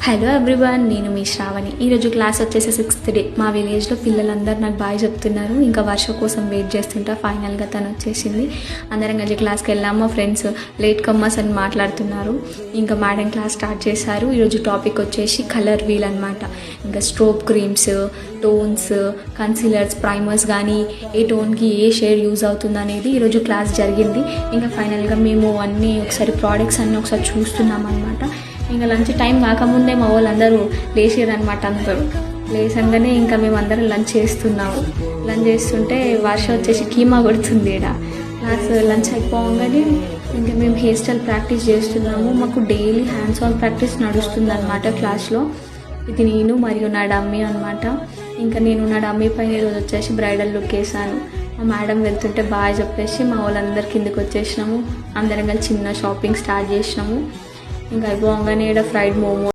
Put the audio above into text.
Hello everyone, నేను మీ శ్రావణి. ఈరోజు class వచ్చేసి 6th డే. మా విలేజ్లో పిల్లలందరూ నాకు బాయ్ చెప్తున్నారు. ఇంకా వర్ష కోసం వెయిట్ చేస్తుంటా. ఫైనల్గా తను వచ్చేసింది. అందరం కలిసి క్లాస్కి వెళ్ళాము. మా ఫ్రెండ్స్ లేట్ కమ్మర్స్ అని మాట్లాడుతున్నారు. ఇంకా మేడం క్లాస్ స్టార్ట్ చేశారు. ఈరోజు టాపిక్ వచ్చేసి కలర్ వీల్ అనమాట. ఇంకా strobe creams, tones, concealers, primers కానీ ఏ టోన్కి ఏ షేడ్ యూజ్ అవుతుంది అనేది ఈరోజు క్లాస్ జరిగింది. ఇంకా ఫైనల్గా మేము అన్నీ ఒకసారి ప్రోడక్ట్స్ అన్నీ ఒకసారి చూస్తున్నాం అనమాట. ఇంకా లంచ్ టైం కాకముందే మా వాళ్ళందరూ లేచారనమాట. అందరూ లేచంగానే ఇంకా మేము అందరం లంచ్ చేస్తున్నాము. లంచ్ చేస్తుంటే వర్ష వచ్చేసి కీమా కొడుతుంది. ఇక్కడ క్లాస్ లంచ్ అయిపోగానే ఇంకా మేము హెయిర్ స్టైల్ ప్రాక్టీస్ చేస్తున్నాము. మాకు డైలీ హ్యాండ్స్ ఆన్ ప్రాక్టీస్ నడుస్తుంది అనమాట క్లాస్లో. ఇది నేను మరియు నా డమ్మీ అనమాట. ఇంకా నేను నా డమ్మీ పైన ఈరోజు వచ్చేసి బ్రైడల్ లుక్ వేసాను. మా మేడం వెళ్తుంటే బాగా చెప్పేసి మా వాళ్ళందరి కిందకి వచ్చేసినాము. అందరం కలిసి చిన్న షాపింగ్ స్టార్ట్ చేసినాము. ఇంకా అయిపోగానే ఇక్కడ ఫ్రైడ్ మోమో